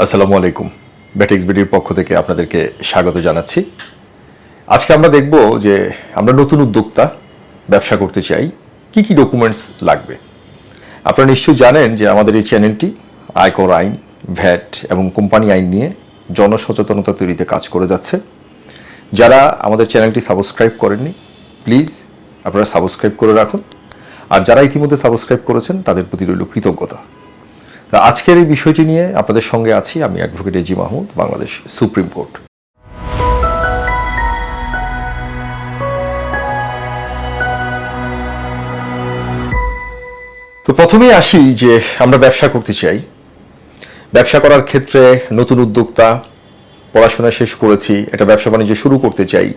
আসসালামু আলাইকুম। ব্যাটিক্স বিডির পক্ষ থেকে আপনাদেরকে স্বাগত জানাচ্ছি। আজকে আমরা দেখব যে আমরা নতুন উদ্যোক্তা ব্যবসা করতে চাই, কি কি ডকুমেন্টস লাগবে। আপনারা নিশ্চয়ই জানেন যে আমাদের এই চ্যানেলটি আয়কর আইন, ভ্যাট এবং কোম্পানি আইন নিয়ে জনসচেতনতা তৈরিতে কাজ করে যাচ্ছে। যারা আমাদের চ্যানেলটি সাবস্ক্রাইব করেননি, প্লিজ আপনারা সাবস্ক্রাইব করে রাখুন, আর যারা ইতিমধ্যে সাবস্ক্রাইব করেছেন তাদের প্রতি রইল কৃতজ্ঞতা। তা আজকের এই বিষয়টি নিয়ে আপনাদের সঙ্গে আছি আমি advocate AG Mahmud, Bangladesh supreme court. তো প্রথমেই আসি যে আমরা ব্যবসা করতে চাই। ব্যবসা করার ক্ষেত্রে নতুন উদ্যোক্তা, পড়াশোনা শেষ করেছি, একটা ব্যবসা বাণিজ্য শুরু করতে চাই।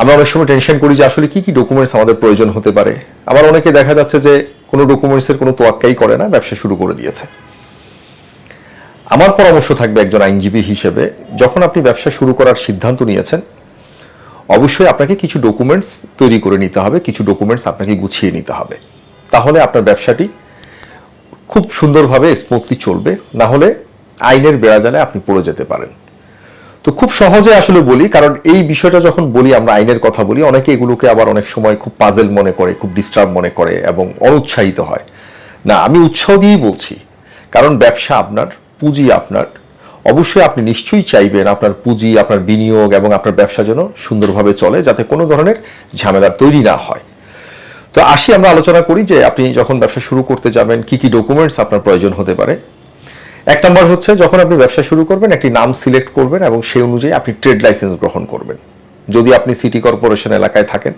আমরা অনেক সময় টেনশন করি যে আসলে কি কি ডকুমেন্টস আমাদের প্রয়োজন হতে পারে। আবার অনেকে দেখা যাচ্ছে যে কোনো ডকুমেন্টসের কোনো তোয়াক্কাই করে না, ব্যবসা শুরু করে দিয়েছে। আমার পরামর্শ থাকবে একজন আইনজীবী হিসেবে, যখন আপনি ব্যবসা শুরু করার সিদ্ধান্ত নিয়েছেন, অবশ্যই আপনাকে কিছু ডকুমেন্টস তৈরি করে নিতে হবে, কিছু ডকুমেন্টস আপনাকে গুছিয়ে নিতে হবে। তাহলে আপনার ব্যবসাটি খুব সুন্দরভাবে স্মুথলি চলবে, না হলে আইনের বেড়াজালে আপনি পড়ে যেতে পারেন। তো খুব সহজে আসলে বলি, কারণ এই বিষয়টা যখন বলি, আমরা আইনের কথা বলি, অনেকে এগুলোকে আবার অনেক সময় খুব পাজেল মনে করে, খুব ডিস্টার্ব মনে করে এবং অনুৎসাহিত হয়। না, আমি উৎসাহ দিয়েই বলছি, কারণ ব্যবসা আপনার, পুঁজি আপনার। অবশ্যই আপনি নিশ্চয়ই চাইবেন আপনার পুঁজি, আপনার বিনিয়োগ এবং আপনার ব্যবসা যেন সুন্দরভাবে চলে, যাতে কোনো ধরনের ঝামেলা তৈরি না হয়। তো আসি আমরা আলোচনা করি যে আপনি যখন ব্যবসা শুরু করতে যাবেন কি কি ডকুমেন্টস আপনার প্রয়োজন হতে পারে। এক নম্বর হচ্ছে, যখন আপনি ব্যবসা শুরু করবেন একটি নাম সিলেক্ট করবেন এবং সেই অনুযায়ী আপনি ট্রেড লাইসেন্স গ্রহণ করবেন। যদি আপনি সিটি কর্পোরেশন এলাকায় থাকেন,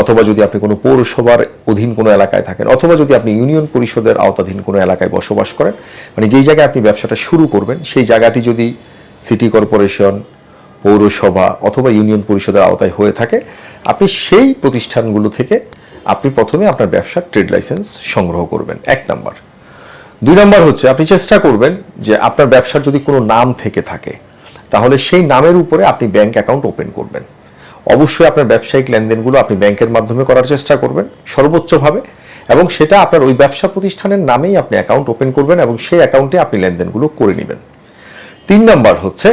অথবা যদি আপনি কোনো পৌরসভার অধীন কোনো এলাকায় থাকেন, অথবা যদি আপনি ইউনিয়ন পরিষদের আওতাধীন কোনো এলাকায় বসবাস করেন, মানে যেই জায়গায় আপনি ব্যবসাটা শুরু করবেন সেই জায়গাটি যদি সিটি কর্পোরেশন, পৌরসভা অথবা ইউনিয়ন পরিষদের আওতায় হয়ে থাকে, আপনি সেই প্রতিষ্ঠানগুলো থেকে আপনি প্রথমে আপনার ব্যবসার ট্রেড লাইসেন্স সংগ্রহ করবেন, এক নাম্বার। দুই নম্বর হচ্ছে, আপনি চেষ্টা করবেন যে আপনার ব্যবসার যদি কোনো নাম থেকে থাকে, তাহলে সেই নামের উপরে আপনি ব্যাংক অ্যাকাউন্ট ওপেন করবেন। অবশ্যই আপনার ব্যবসায়িক লেনদেনগুলো আপনি ব্যাংকের মাধ্যমে করার চেষ্টা করবেন সর্বোচ্চভাবে, এবং সেটা আপনার ওই ব্যবসা প্রতিষ্ঠানের নামেই আপনি অ্যাকাউন্ট ওপেন করবেন এবং সেই অ্যাকাউন্টে আপনি লেনদেনগুলো করে নেবেন। তিন নম্বর হচ্ছে,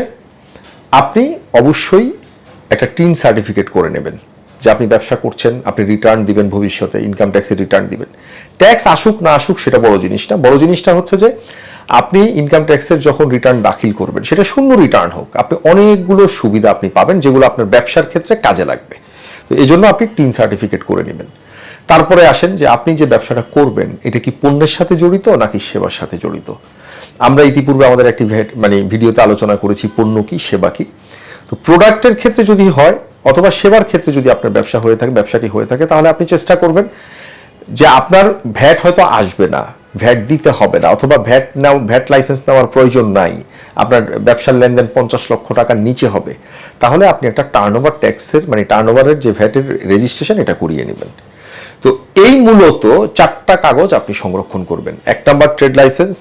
আপনি অবশ্যই একটা টিন সার্টিফিকেট করে নেবেন যে আপনি ব্যবসা করছেন, আপনি রিটার্ন দিবেন, ভবিষ্যতে ইনকাম ট্যাক্সের রিটার্ন দিবেন। ট্যাক্স আসুক না আসুক সেটা বড় জিনিস না, বড় জিনিসটা হচ্ছে যে আপনি ইনকাম ট্যাক্সের যখন রিটার্ন দাখিল করবেন, সেটা শূন্য রিটার্ন হোক, আপনি অনেকগুলো সুবিধা আপনি পাবেন যেগুলো আপনার ব্যবসার ক্ষেত্রে কাজে লাগবে। তো এই জন্য আপনি টিন সার্টিফিকেট করে নেবেন। তারপরে আসেন যে আপনি যে ব্যবসাটা করবেন এটা কি পণ্যের সাথে জড়িত নাকি সেবার সাথে জড়িত। আমরা ইতিপূর্বে আমাদের একটি ভিডিওতে আলোচনা করেছি পণ্য কি সেবা কি। তো প্রোডাক্টের ক্ষেত্রে যদি হয় অথবা সেবার ক্ষেত্রে যদি আপনার ব্যবসা হয়ে থাকে, ব্যবসাটি হয়ে থাকে, তাহলে আপনি চেষ্টা করবেন যে আপনার ভ্যাট হয়তো আসবে না, ভ্যাট দিতে হবে না, অথবা ভ্যাট লাইসেন্স নেওয়ার প্রয়োজন নাই, আপনার ব্যবসার লেনদেন 50 লক্ষ টাকার নিচে হবে, তাহলে আপনি একটা টার্নওভার ট্যাক্সের মানে টার্নওভারের যে ভ্যাটের রেজিস্ট্রেশন এটা করিয়ে নেবেন। তো এই মূলত 4টা কাগজ আপনি সংরক্ষণ করবেন। এক নম্বর ট্রেড লাইসেন্স,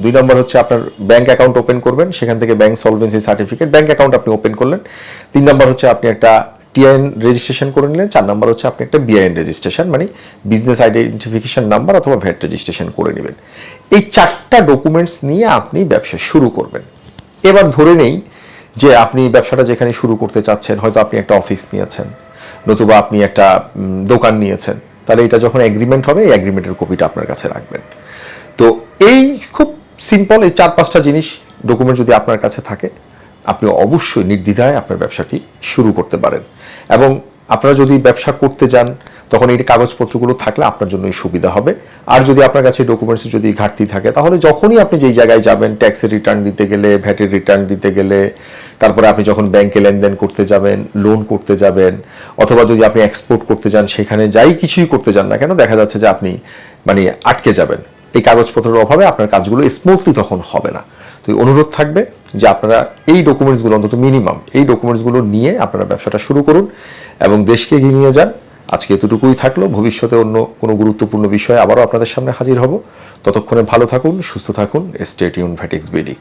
দুই নম্বর হচ্ছে আপনার ব্যাংক অ্যাকাউন্ট ওপেন করবেন, সেখান থেকে bank solvency certificate, bank account আপনি ওপেন করলেন। তিন নম্বর হচ্ছে আপনি একটা টিআইএন রেজিস্ট্রেশন করে নিলেন। চার নম্বর হচ্ছে আপনি একটা বিআইএন রেজিস্ট্রেশন মানে বিজনেস আইডেন্টিফিকেশন নাম্বার অথবা ভ্যাট রেজিস্ট্রেশন করে নেবেন। এই 4টা ডকুমেন্টস নিয়ে আপনি ব্যবসা শুরু করবেন। এবার ধরে নেই যে আপনি ব্যবসাটা যেখানে শুরু করতে চাচ্ছেন, হয়তো আপনি একটা অফিস নিয়েছেন, নতুবা আপনি একটা দোকান নিয়েছেন, তাহলে এটা যখন এগ্রিমেন্ট হবে এই এগ্রিমেন্টের কপিটা আপনার কাছে রাখবেন। তো এই খুব সিম্পল এই 4-5টা জিনিস ডকুমেন্ট যদি আপনার কাছে থাকে, আপনি অবশ্যই নির্দ্বিধায় আপনার ব্যবসাটি শুরু করতে পারেন। এবং আপনারা যদি ব্যবসা করতে যান তখন এই কাগজপত্রগুলো থাকলে আপনার জন্যই সুবিধা হবে। আর যদি আপনার কাছে ডকুমেন্টসের যদি ঘাটতি থাকে, তাহলে যখনই আপনি যেই জায়গায় যাবেন, ট্যাক্সের রিটার্ন দিতে গেলে, ভ্যাটের রিটার্ন দিতে গেলে, তারপরে আপনি যখন ব্যাংকে লেনদেন করতে যাবেন, লোন করতে যাবেন, অথবা যদি আপনি এক্সপোর্ট করতে যান, সেখানে যাই কিছুই করতে যান না কেন, দেখা যাচ্ছে যে আপনি আটকে যাবেন। এই কাগজপত্রের অভাবে আপনার কাজগুলো স্মুথলি তখন হবে না। তো অনুরোধ থাকবে যে আপনারা এই ডকুমেন্টসগুলো অন্তত মিনিমাম এই ডকুমেন্টসগুলো নিয়ে আপনারা ব্যবসাটা শুরু করুন এবং দেশকে এগিয়ে নিয়ে যান। আজকে এতটুকুই থাকলো, ভবিষ্যতে অন্য কোনো গুরুত্বপূর্ণ বিষয়ে আবারও আপনাদের সামনে হাজির হব। ততক্ষণে ভালো থাকুন, সুস্থ থাকুন। স্টে টিউনড, ভ্যাটিক্স বিডি।